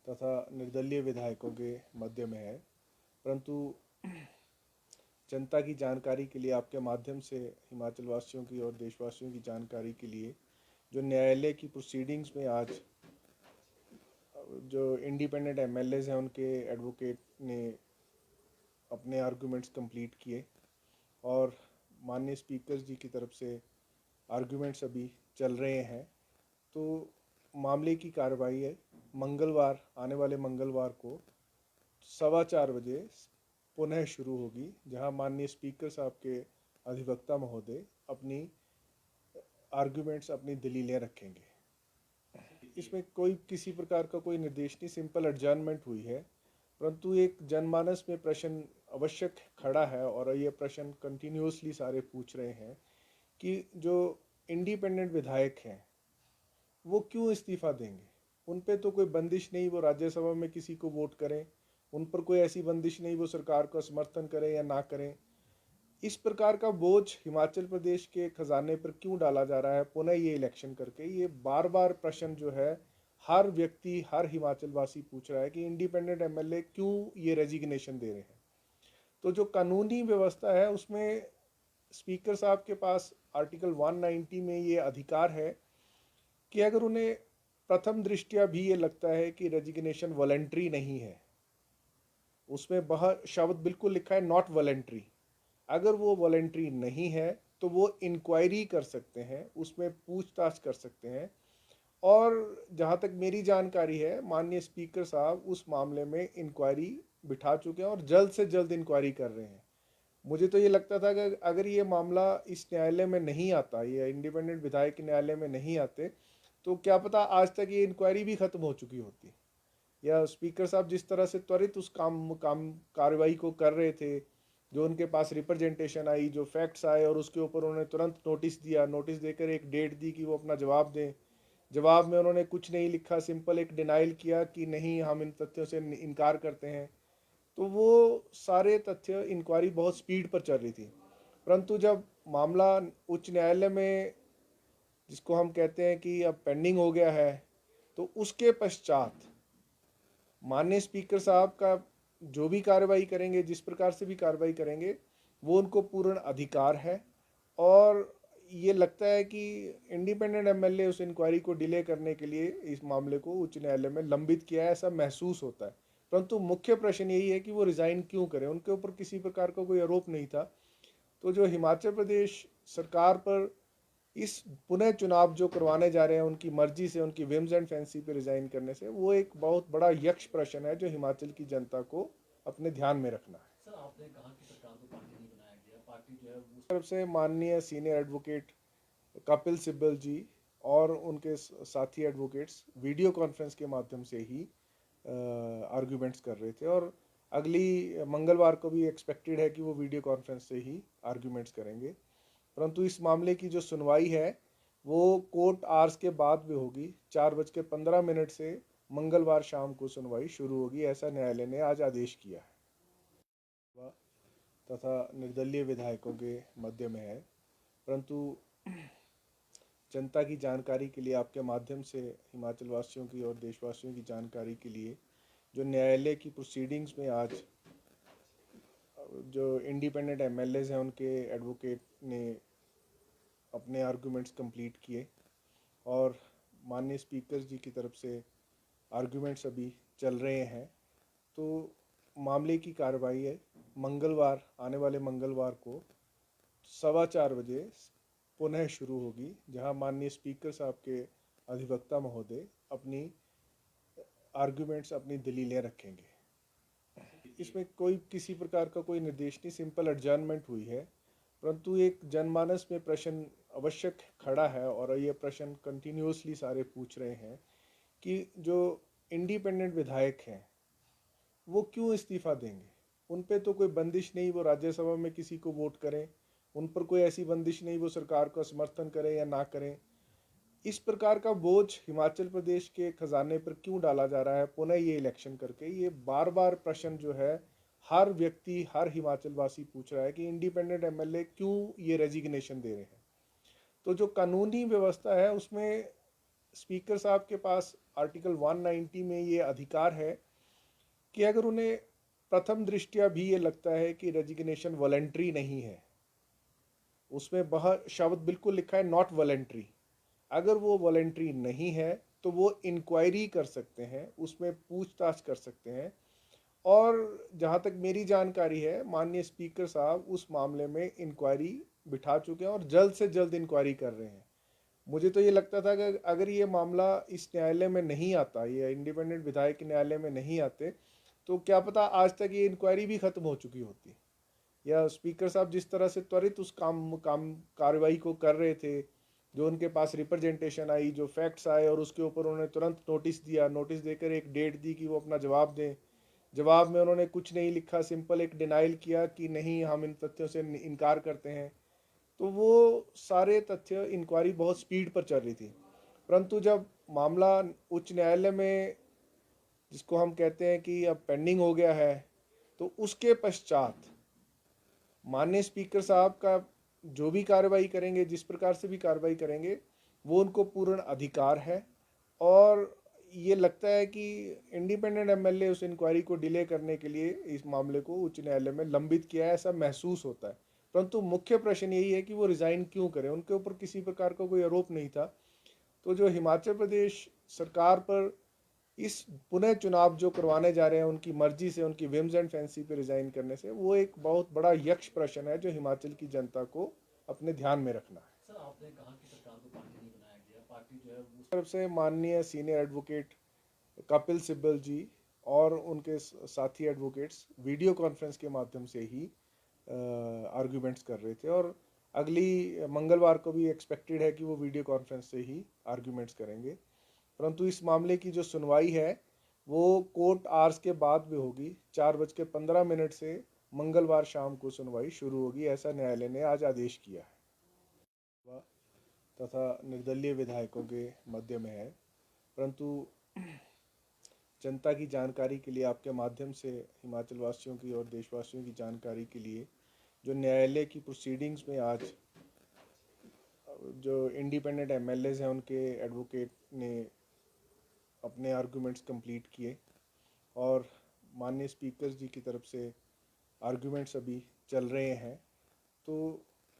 तथा निर्दलीय विधायकों के मध्य में है, परंतु जनता की जानकारी के लिए आपके माध्यम से हिमाचल वासियों की और देशवासियों की जानकारी के लिए जो न्यायालय की प्रोसीडिंग्स में आज जो इंडिपेंडेंट एमएलएज हैं उनके एडवोकेट ने अपने आर्गूमेंट्स कंप्लीट किए और माननीय स्पीकर जी की तरफ से आर्गूमेंट्स अभी चल रहे हैं। तो मामले की कार्रवाई है मंगलवार, आने वाले मंगलवार को 4:15 बजे पुनः शुरू होगी, जहां माननीय स्पीकर साहब के अधिवक्ता महोदय अपनी आर्गूमेंट्स, अपनी दलीलें रखेंगे। इसमें कोई किसी प्रकार का कोई निर्देश नहीं, सिंपल एडजर्नमेंट हुई है, परंतु एक जनमानस में प्रश्न आवश्यक खड़ा है और ये प्रश्न कंटिन्यूसली सारे पूछ रहे हैं कि जो इंडिपेंडेंट विधायक हैं वो क्यों इस्तीफा देंगे। उन पे तो कोई बंदिश नहीं वो राज्यसभा में किसी को वोट करें, उन पर कोई ऐसी बंदिश नहीं वो सरकार का समर्थन करें या ना करें। इस प्रकार का बोझ हिमाचल प्रदेश के खजाने पर क्यों डाला जा रहा है पुनः ये इलेक्शन करके। ये बार बार प्रश्न जो है हर व्यक्ति, हर हिमाचल वासी पूछ रहा है कि इंडिपेंडेंट एमएलए क्यों ये रेजिग्नेशन दे रहे हैं। तो जो कानूनी व्यवस्था है उसमें स्पीकर साहब के पास आर्टिकल 190 में ये अधिकार है कि अगर उन्हें प्रथम दृष्टया भी ये लगता है कि रेजिग्नेशन वॉलंटरी नहीं है, उसमें बहुत शब्द बिल्कुल लिखा है नॉट वॉलंटरी, अगर वो वॉलंटरी नहीं है तो वो इंक्वायरी कर सकते हैं, उसमें पूछताछ कर सकते हैं। और जहाँ तक मेरी जानकारी है माननीय स्पीकर साहब उस मामले में इंक्वायरी बिठा चुके हैं और जल्द से जल्द इंक्वायरी कर रहे हैं। मुझे तो ये लगता था कि अगर ये मामला इस न्यायालय में नहीं आता, ये इंडिपेंडेंट विधायक न्यायालय में नहीं आते, तो क्या पता आज तक ये इंक्वायरी भी खत्म हो चुकी होती, या स्पीकर साहब जिस तरह से त्वरित उस काम कार्रवाई को कर रहे थे, जो उनके पास रिप्रेजेंटेशन आई, जो फैक्ट्स आए और उसके ऊपर उन्होंने तुरंत नोटिस दिया, नोटिस देकर एक डेट दी कि वो अपना जवाब दें। जवाब में उन्होंने कुछ नहीं लिखा, सिंपल एक डिनाइल किया कि नहीं हम इन तथ्यों से इनकार करते हैं। तो वो सारे तथ्य, इंक्वायरी बहुत स्पीड पर चल रही थी, परंतु जब मामला उच्च न्यायालय में, जिसको हम कहते हैं कि अब पेंडिंग हो गया है, तो उसके पश्चात माननीय स्पीकर साहब का जो भी कार्रवाई करेंगे, जिस प्रकार से भी कार्रवाई करेंगे, वो उनको पूर्ण अधिकार है। और ये लगता है कि इंडिपेंडेंट एमएलए उस इंक्वायरी को डिले करने के लिए इस मामले को उच्च न्यायालय में लंबित किया है, ऐसा महसूस होता है। परंतु मुख्य प्रश्न यही है कि वो रिज़ाइन क्यों करें, उनके ऊपर किसी प्रकार का कोई आरोप नहीं था। तो जो हिमाचल प्रदेश सरकार पर इस पुनः चुनाव जो करवाने जा रहे हैं उनकी मर्जी से, उनकी विम्स एंड फैंसी पे रिजाइन करने से, वो एक बहुत बड़ा यक्ष प्रश्न है जो हिमाचल की जनता को अपने ध्यान में रखना है। सर, आपने कहा कि सरकार को पार्टी नहीं बनाया गया, पार्टी जो है वो तरफ से माननीय सीनियर एडवोकेट कपिल सिब्बल जी और उनके साथी एडवोकेट्स वीडियो कॉन्फ्रेंस के माध्यम से ही आर्ग्यूमेंट्स कर रहे थे, और अगली मंगलवार को भी एक्सपेक्टेड है कि वो वीडियो कॉन्फ्रेंस से ही आर्ग्यूमेंट्स करेंगे। परंतु इस मामले की जो सुनवाई है वो कोर्ट आवर्स के बाद में होगी, 4:15 से मंगलवार शाम को सुनवाई शुरू होगी, ऐसा न्यायालय ने आज आदेश किया है। तथा निर्दलीय विधायकों के मध्य में है, परंतु जनता की जानकारी के लिए आपके माध्यम से हिमाचल वासियों की और देशवासियों की जानकारी के लिए जो न्यायालय की प्रोसीडिंग्स में आज जो इंडिपेंडेंट एमएलएज हैं उनके एडवोकेट ने अपने आर्गूमेंट्स कंप्लीट किए और माननीय स्पीकर जी की तरफ से आर्गूमेंट्स अभी चल रहे हैं। तो मामले की कार्रवाई है मंगलवार, आने वाले मंगलवार को 4:15 बजे पुनः शुरू होगी, जहां माननीय स्पीकर साहब के अधिवक्ता महोदय अपनी आर्गूमेंट्स, अपनी दलीलें रखेंगे। इसमें कोई किसी प्रकार का कोई निर्देश नहीं, सिंपल एडजर्नमेंट हुई है, परंतु एक जनमानस में प्रश्न आवश्यक खड़ा है और ये प्रश्न कंटिन्यूसली सारे पूछ रहे हैं कि जो इंडिपेंडेंट विधायक हैं वो क्यों इस्तीफा देंगे। उन पे तो कोई बंदिश नहीं वो राज्यसभा में किसी को वोट करें, उन पर कोई ऐसी बंदिश नहीं वो सरकार का समर्थन करें या ना करें। इस प्रकार का बोझ हिमाचल प्रदेश के खजाने पर क्यों डाला जा रहा है पुनः ये इलेक्शन करके। ये बार बार प्रश्न जो है हर व्यक्ति, हर हिमाचल वासी पूछ रहा है कि इंडिपेंडेंट एमएलए क्यों ये रेजिग्नेशन दे रहे हैं। तो जो कानूनी व्यवस्था है उसमें स्पीकर साहब के पास आर्टिकल 190 में ये अधिकार है कि अगर उन्हें प्रथम दृष्टया भी ये लगता है कि रेजिग्नेशन वॉलंटरी नहीं है, उसमें बहुत शब्द बिल्कुल लिखा है नॉट वॉलंटरी, अगर वो वॉलंटरी नहीं है तो वो इंक्वायरी कर सकते हैं, उसमें पूछताछ कर सकते हैं। और जहाँ तक मेरी जानकारी है, माननीय स्पीकर साहब उस मामले में इंक्वायरी बिठा चुके हैं और जल्द से जल्द इंक्वायरी कर रहे हैं। मुझे तो ये लगता था कि अगर ये मामला इस न्यायालय में नहीं आता, ये इंडिपेंडेंट विधायक न्यायालय में नहीं आते, तो क्या पता आज तक ये इंक्वायरी भी खत्म हो चुकी होती, या स्पीकर साहब जिस तरह से त्वरित उस काम कार्रवाई को कर रहे थे, जो उनके पास रिप्रेजेंटेशन आई, जो फैक्ट्स आए और उसके ऊपर उन्होंने तुरंत नोटिस दिया, नोटिस देकर एक डेट दी कि वो अपना जवाब दें। जवाब में उन्होंने कुछ नहीं लिखा, सिंपल एक डिनाइल किया कि नहीं, हम इन तथ्यों से इनकार करते हैं। तो वो सारे तथ्य, इंक्वायरी बहुत स्पीड पर चल रही थी। परंतु जब मामला उच्च न्यायालय में, जिसको हम कहते हैं कि अब पेंडिंग हो गया है, तो उसके पश्चात माननीय स्पीकर साहब का जो भी कार्रवाई करेंगे, जिस प्रकार से भी कार्रवाई करेंगे, वो उनको पूर्ण अधिकार है। और ये लगता है कि इंडिपेंडेंट एमएलए उस इंक्वायरी को डिले करने के लिए इस मामले को उच्च न्यायालय में लंबित किया है, ऐसा महसूस होता है। परंतु मुख्य प्रश्न यही है कि वो रिज़ाइन क्यों करें, उनके ऊपर किसी प्रकार का कोई आरोप नहीं था। तो जो हिमाचल प्रदेश सरकार पर इस पुनः चुनाव जो करवाने जा रहे हैं उनकी मर्जी से, उनकी विम्स एंड फैंसी पे रिजाइन करने से, वो एक बहुत बड़ा यक्ष प्रश्न है जो हिमाचल की जनता को अपने ध्यान में रखना है। सर, आपने कहा कि सरकार को पार्टी नहीं बनाया गया, पार्टी जो है वो तरफ से माननीय सीनियर एडवोकेट कपिल सिब्बल जी और उनके साथी एडवोकेट्स वीडियो कॉन्फ्रेंस के माध्यम से ही आर्ग्यूमेंट्स कर रहे थे, और अगली मंगलवार को भी एक्सपेक्टेड है कि वो वीडियो कॉन्फ्रेंस से ही आर्ग्यूमेंट्स करेंगे। परंतु इस मामले की जो सुनवाई है वो कोर्ट आवर्स के बाद में होगी। 4:15 से मंगलवार शाम को सुनवाई शुरू होगी, ऐसा न्यायालय ने आज आदेश किया है, तथा निर्दलीय विधायकों के मध्य में है। परंतु जनता की जानकारी के लिए, आपके माध्यम से हिमाचल वासियों की और देशवासियों की जानकारी के लिए, जो न्यायालय की प्रोसीडिंग्स में आज जो इंडिपेंडेंट एमएलएज हैं उनके एडवोकेट ने अपने आर्गूमेंट्स कंप्लीट किए, और माननीय स्पीकर जी की तरफ से आर्गूमेंट्स अभी चल रहे हैं। तो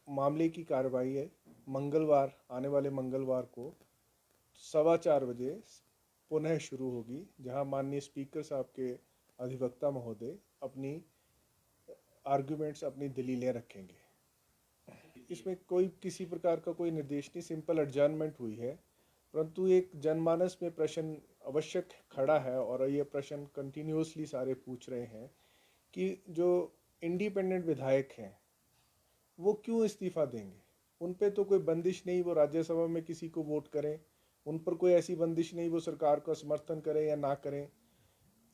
मामले की कार्रवाई है मंगलवार, आने वाले मंगलवार को 4:15 पुनः शुरू होगी, जहां माननीय स्पीकर साहब के अधिवक्ता महोदय अपनी आर्गूमेंट्स, अपनी दलीलें रखेंगे। इसमें कोई किसी प्रकार का कोई निर्देश नहीं, सिंपल एडजर्नमेंट हुई है। परंतु एक जनमानस में प्रश्न अवश्य खड़ा है, और ये प्रश्न कंटिन्यूसली सारे पूछ रहे हैं कि जो इंडिपेंडेंट विधायक हैं वो क्यों इस्तीफ़ा देंगे। उन पे तो कोई बंदिश नहीं वो राज्यसभा में किसी को वोट करें, उन पर कोई ऐसी बंदिश नहीं वो सरकार का समर्थन करें या ना करें।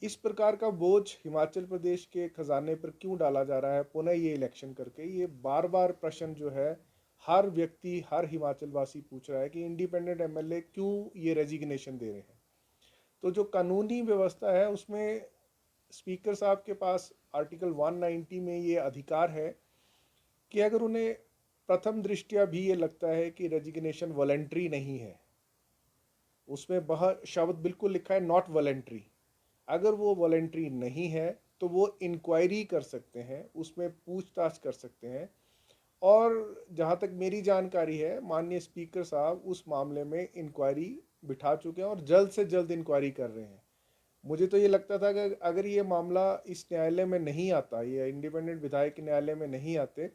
इस प्रकार का बोझ हिमाचल प्रदेश के खजाने पर क्यों डाला जा रहा है पुनः ये इलेक्शन करके, ये बार बार प्रश्न जो है हर व्यक्ति, हर हिमाचल वासी पूछ रहा है कि इंडिपेंडेंट एमएलए क्यों ये रेजिग्नेशन दे रहे हैं। तो जो कानूनी व्यवस्था है उसमें स्पीकर साहब के पास आर्टिकल 190 में ये अधिकार है कि अगर उन्हें प्रथम दृष्टया भी ये लगता है कि रेजिग्नेशन वॉलंटरी नहीं है, उसमें बहुत शब्द बिल्कुल लिखा है नॉट वॉलंटरी, अगर वो वॉलंटरी नहीं है तो वो इंक्वायरी कर सकते हैं, उसमें पूछताछ कर सकते हैं। और जहाँ तक मेरी जानकारी है, माननीय स्पीकर साहब उस मामले में इंक्वायरी बिठा चुके हैं और जल्द से जल्द इंक्वायरी कर रहे हैं। मुझे तो ये लगता था कि अगर ये मामला इस न्यायालय में नहीं आता, ये इंडिपेंडेंट विधायक न्यायालय में नहीं आते,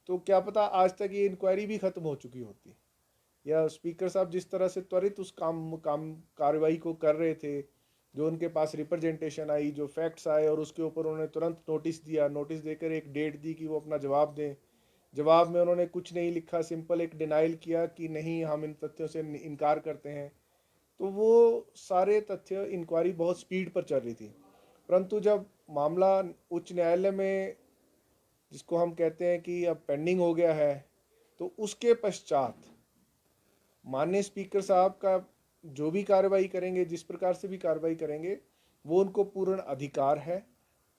तो क्या पता आज तक ये इंक्वायरी भी खत्म हो चुकी होती, या स्पीकर साहब जिस तरह से त्वरित उस काम कार्रवाई को कर रहे थे, जो उनके पास रिप्रेजेंटेशन आई, जो फैक्ट्स आए और उसके ऊपर उन्होंने तुरंत नोटिस दिया, नोटिस देकर एक डेट दी कि वो अपना जवाब दें। जवाब में उन्होंने कुछ नहीं लिखा, सिंपल एक डिनाइल किया कि नहीं, हम इन तथ्यों से इनकार करते हैं। तो वो सारे तथ्य, इंक्वायरी बहुत स्पीड पर चल रही थी। परंतु जब मामला उच्च न्यायालय में, जिसको हम कहते हैं कि अब पेंडिंग हो गया है, तो उसके पश्चात माननीय स्पीकर साहब का जो भी कार्रवाई करेंगे, जिस प्रकार से भी कार्रवाई करेंगे, वो उनको पूर्ण अधिकार है।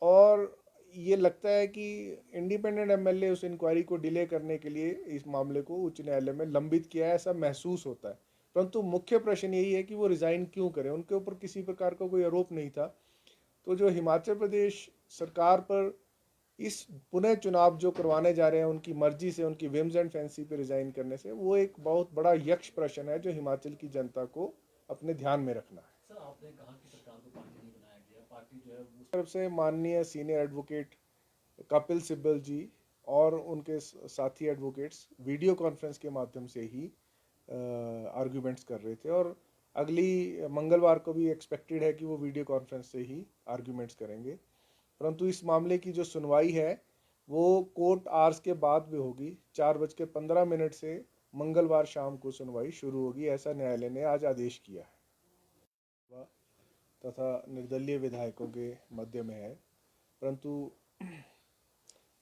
और ये लगता है कि इंडिपेंडेंट एमएलए उस इंक्वायरी को डिले करने के लिए इस मामले को उच्च न्यायालय में लंबित किया है, ऐसा महसूस होता है। परंतु मुख्य प्रश्न यही है कि वो रिज़ाइन क्यों करें। उनके ऊपर किसी प्रकार का कोई आरोप नहीं था। तो जो हिमाचल प्रदेश सरकार पर इस पुनः चुनाव जो करवाने जा रहे हैं उनकी मर्जी से, उनकी विम्स एंड फैंसी पे रिज़ाइन करने से, वो एक बहुत बड़ा यक्ष प्रश्न है जो हिमाचल की जनता को अपने ध्यान में रखना है। सर, आपने कहा कि सरकार को पार्टी नहीं बनाया गया, पार्टी जो है वो तरफ से माननीय सीनियर एडवोकेट कपिल सिब्बल जी और उनके साथी एडवोकेट्स वीडियो कॉन्फ्रेंस के माध्यम से ही आर्ग्यूमेंट्स कर रहे थे, और अगली मंगलवार को भी एक्सपेक्टेड है कि वो वीडियो कॉन्फ्रेंस से ही आर्ग्यूमेंट्स करेंगे। परंतु इस मामले की जो सुनवाई है वो कोर्ट आवर्स के बाद में होगी। 4:15 से मंगलवार शाम को सुनवाई शुरू होगी, ऐसा न्यायालय ने आज आदेश किया है तथा निर्दलीय विधायकों के मध्य में है। परंतु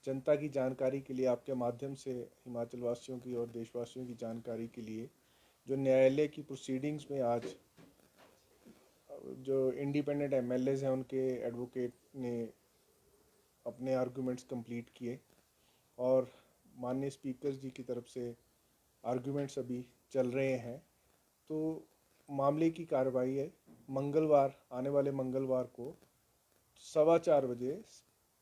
जनता की जानकारी के लिए, आपके माध्यम से हिमाचल वासियों की और देशवासियों की जानकारी के लिए, जो न्यायालय की प्रोसीडिंग्स में आज जो इंडिपेंडेंट एमएलएज हैं उनके एडवोकेट ने अपने आर्गूमेंट्स कंप्लीट किए, और माननीय स्पीकर जी की तरफ से आर्गूमेंट्स अभी चल रहे हैं। तो मामले की कार्रवाई है मंगलवार, आने वाले मंगलवार को 4:15 बजे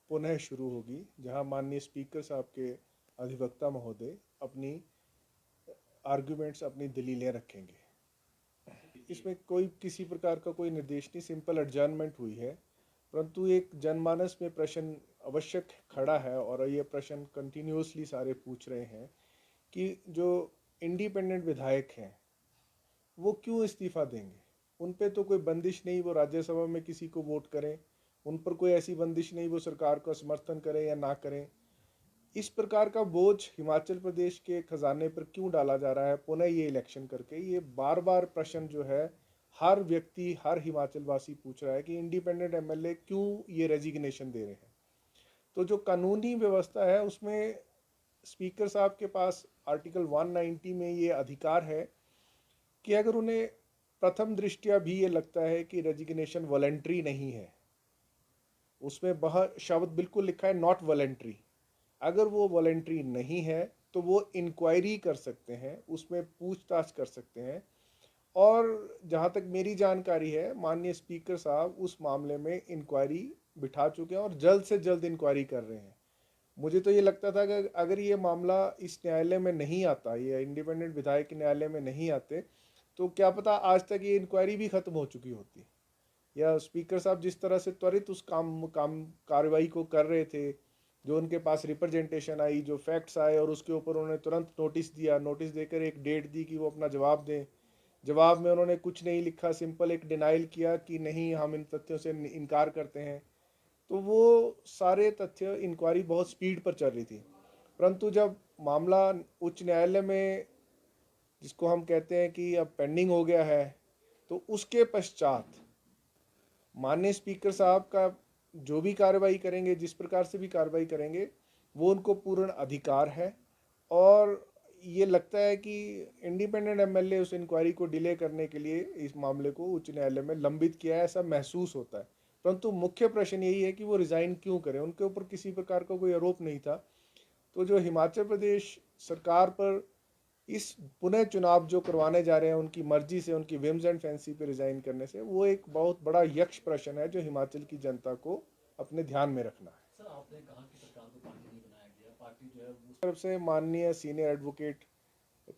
पुनः शुरू होगी, जहां माननीय स्पीकर साहब के अधिवक्ता महोदय अपनी आर्गूमेंट्स, अपनी दलीलें रखेंगे। इसमें कोई किसी प्रकार का कोई निर्देश नहीं, सिंपल एडजर्नमेंट हुई है। परंतु एक जनमानस में प्रश्न आवश्यक खड़ा है, और ये प्रश्न कंटिन्यूसली सारे पूछ रहे हैं कि जो इंडिपेंडेंट विधायक हैं वो क्यों इस्तीफ़ा देंगे। उन पे तो कोई बंदिश नहीं वो राज्यसभा में किसी को वोट करें, उन पर कोई ऐसी बंदिश नहीं वो सरकार का समर्थन करें या ना करें। इस प्रकार का बोझ हिमाचल प्रदेश के खजाने पर क्यों डाला जा रहा है पुनः ये इलेक्शन करके। ये बार बार प्रश्न जो है हर व्यक्ति, हर हिमाचल वासी पूछ रहा है कि इंडिपेंडेंट एमएलए क्यों ये रेजिग्नेशन दे रहे हैं। तो जो कानूनी व्यवस्था है उसमें स्पीकर साहब के पास आर्टिकल 190 में ये अधिकार है कि अगर उन्हें प्रथम दृष्टया भी ये लगता है कि रेजिग्नेशन वॉलंटरी नहीं है, उसमें बहुत शब्द बिल्कुल लिखा है नॉट वॉलंटरी, अगर वो वॉलंटरी नहीं है तो वो इंक्वायरी कर सकते हैं, उसमें पूछताछ कर सकते हैं। और जहाँ तक मेरी जानकारी है माननीय स्पीकर साहब उस मामले में इंक्वायरी बिठा चुके हैं और जल्द से जल्द इंक्वायरी कर रहे हैं। मुझे तो ये लगता था कि अगर ये मामला इस न्यायालय में नहीं आता, ये इंडिपेंडेंट विधायक न्यायालय में नहीं आते, तो क्या पता आज तक ये इंक्वायरी भी खत्म हो चुकी होती, या स्पीकर साहब जिस तरह से त्वरित उस काम कार्रवाई को कर रहे थे, जो उनके पास रिप्रेजेंटेशन आई, जो फैक्ट्स आए, और उसके ऊपर उन्होंने तुरंत नोटिस दिया, नोटिस देकर एक डेट दी कि वो अपना जवाब दें। जवाब में उन्होंने कुछ नहीं लिखा, सिंपल एक डिनाइल किया कि नहीं, हम इन तथ्यों से इनकार करते हैं। तो वो सारे तथ्य, इंक्वायरी बहुत स्पीड पर चल रही थी। परंतु जब मामला उच्च न्यायालय में, जिसको हम कहते हैं कि अब पेंडिंग हो गया है, तो उसके पश्चात माननीय स्पीकर साहब का जो भी कार्रवाई करेंगे, जिस प्रकार से भी कार्रवाई करेंगे, वो उनको पूर्ण अधिकार है। और ये लगता है कि इंडिपेंडेंट एमएलए उस इंक्वायरी को डिले करने के लिए इस मामले को उच्च न्यायालय में लंबित किया है, ऐसा महसूस होता है। परंतु मुख्य प्रश्न यही है कि वो रिज़ाइन क्यों करें। उनके ऊपर किसी प्रकार का कोई आरोप नहीं था। तो जो हिमाचल प्रदेश सरकार पर इस पुनः चुनाव जो करवाने जा रहे हैं उनकी मर्जी से, उनकी विम्स एंड फैंसी पे रिज़ाइन करने से, वो एक बहुत बड़ा यक्ष प्रश्न है जो हिमाचल की जनता को अपने ध्यान में रखना है। सर, आपने कहा कि सरकार को पार्टी नहीं बनाया गया, पार्टी जो है वो तरफ से माननीय सीनियर एडवोकेट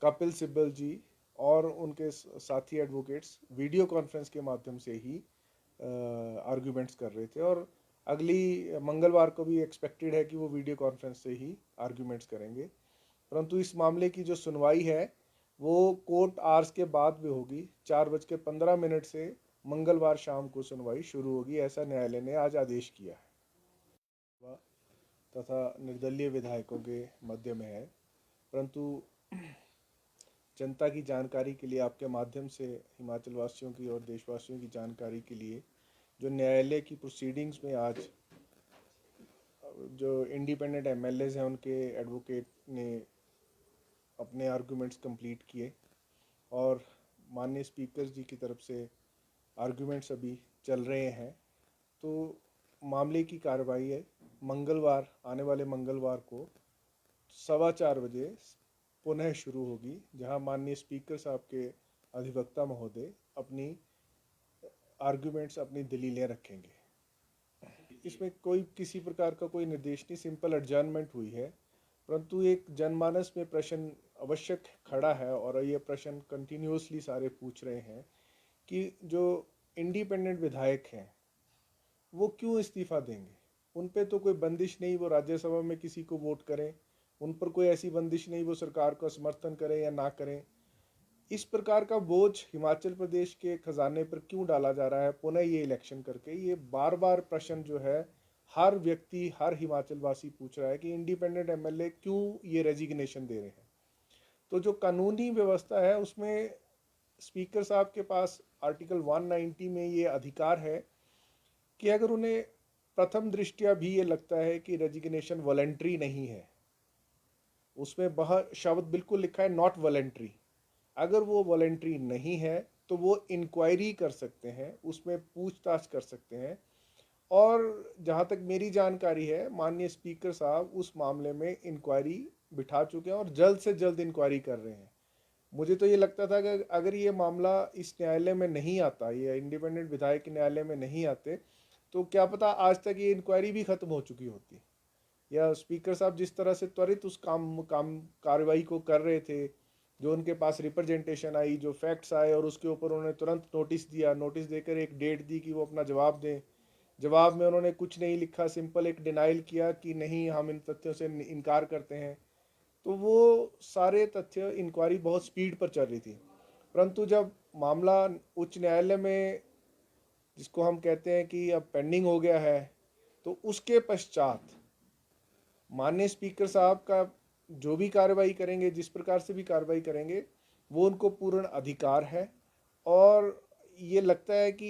कपिल सिब्बल जी और उनके साथी एडवोकेट्स वीडियो कॉन्फ्रेंस के माध्यम से ही आर्ग्यूमेंट्स कर रहे थे, और अगली मंगलवार को भी एक्सपेक्टेड है कि वो वीडियो कॉन्फ्रेंस से ही आर्ग्यूमेंट्स करेंगे। परंतु इस मामले की जो सुनवाई है वो कोर्ट आवर्स के बाद में होगी। 4:15 से मंगलवार शाम को सुनवाई शुरू होगी, ऐसा न्यायालय ने आज आदेश किया है तथा निर्दलीय विधायकों के मध्य में है। परंतु जनता की जानकारी के लिए, आपके माध्यम से हिमाचल वासियों की और देशवासियों की जानकारी के लिए, जो न्यायालय की प्रोसीडिंग्स में आज जो इंडिपेंडेंट एमएलएज हैं उनके एडवोकेट ने अपने आर्गूमेंट्स कंप्लीट किए, और माननीय स्पीकर जी की तरफ से आर्गूमेंट्स अभी चल रहे हैं। तो मामले की कार्रवाई है मंगलवार, आने वाले मंगलवार को 4:15 बजे पुनः शुरू होगी, जहां माननीय स्पीकर साहब के अधिवक्ता महोदय अपनी आर्ग्यूमेंट्स, अपनी दलीलें रखेंगे। इसमें कोई किसी प्रकार का कोई निर्देश नहीं, सिंपल एडजर्नमेंट हुई है, परंतु एक जनमानस में प्रश्न आवश्यक खड़ा है और ये प्रश्न कंटिन्यूसली सारे पूछ रहे हैं कि जो इंडिपेंडेंट विधायक हैं वो क्यों इस्तीफा देंगे। उन पे तो कोई बंदिश नहीं वो राज्यसभा में किसी को वोट करें, उन पर कोई ऐसी बंदिश नहीं वो सरकार का समर्थन करें या ना करें। इस प्रकार का बोझ हिमाचल प्रदेश के खजाने पर क्यों डाला जा रहा है पुनः ये इलेक्शन करके। ये बार बार प्रश्न जो है हर व्यक्ति, हर हिमाचल वासी पूछ रहा है कि इंडिपेंडेंट एमएलए क्यों ये रेजिग्नेशन दे रहे हैं। तो जो कानूनी व्यवस्था है उसमें स्पीकर साहब के पास आर्टिकल 190 में ये अधिकार है कि अगर उन्हें प्रथम दृष्टया भी ये लगता है कि रेजिग्नेशन वॉलंटरी नहीं है, उसमें वह शब्द बिल्कुल लिखा है नॉट वॉलंटरी, अगर वो वॉलंटरी नहीं है तो वो इंक्वायरी कर सकते हैं, उसमें पूछताछ कर सकते हैं। और जहाँ तक मेरी जानकारी है माननीय स्पीकर साहब उस मामले में इंक्वायरी बिठा चुके हैं और जल्द से जल्द इंक्वायरी कर रहे हैं। मुझे तो ये लगता था कि अगर ये मामला इस न्यायालय में नहीं आता, ये इंडिपेंडेंट विधायक न्यायालय में नहीं आते, तो क्या पता आज तक ये इंक्वायरी भी खत्म हो चुकी होती, या स्पीकर साहब जिस तरह से त्वरित उस काम कार्रवाई को कर रहे थे, जो उनके पास रिप्रेजेंटेशन आई, जो फैक्ट्स आए और उसके ऊपर उन्होंने तुरंत नोटिस दिया, नोटिस देकर एक डेट दी कि वो अपना जवाब दें। जवाब में उन्होंने कुछ नहीं लिखा, सिंपल एक डिनाइल किया कि नहीं हम इन तथ्यों से इनकार करते हैं। तो वो सारे तथ्य, इंक्वायरी बहुत स्पीड पर चल रही थी। परंतु जब मामला उच्च न्यायालय में, जिसको हम कहते हैं कि अब पेंडिंग हो गया है, तो उसके पश्चात माननीय स्पीकर साहब का जो भी कार्रवाई करेंगे, जिस प्रकार से भी कार्रवाई करेंगे, वो उनको पूर्ण अधिकार है। और ये लगता है कि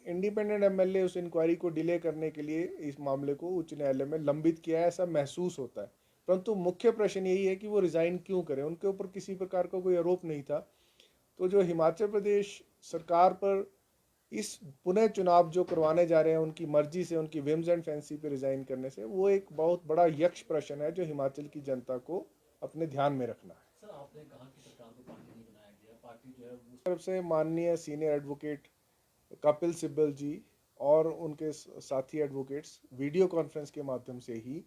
इंडिपेंडेंट एमएलए उस इंक्वायरी को डिले करने के लिए इस मामले को उच्च न्यायालय में लंबित किया है, ऐसा महसूस होता है। परंतु मुख्य प्रश्न यही है कि वो रिज़ाइन क्यों करें, उनके ऊपर किसी प्रकार का कोई आरोप नहीं था। तो जो हिमाचल प्रदेश सरकार पर इस पुनः चुनाव जो करवाने जा रहे हैं उनकी मर्जी से, उनकी विम्स एंड फैंसी पे रिजाइन करने से, वो एक बहुत बड़ा यक्ष प्रश्न है जो हिमाचल की जनता को अपने ध्यान में रखना है। सर आपने कहा कि सरकार को पार्टी नहीं बनाया गया, पार्टी जो है वो तरफ से माननीय सीनियर एडवोकेट कपिल सिब्बल जी और उनके साथी एडवोकेट्स वीडियो कॉन्फ्रेंस के माध्यम से ही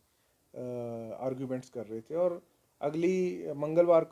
आर्ग्यूमेंट्स कर रहे थे, और अगली मंगलवार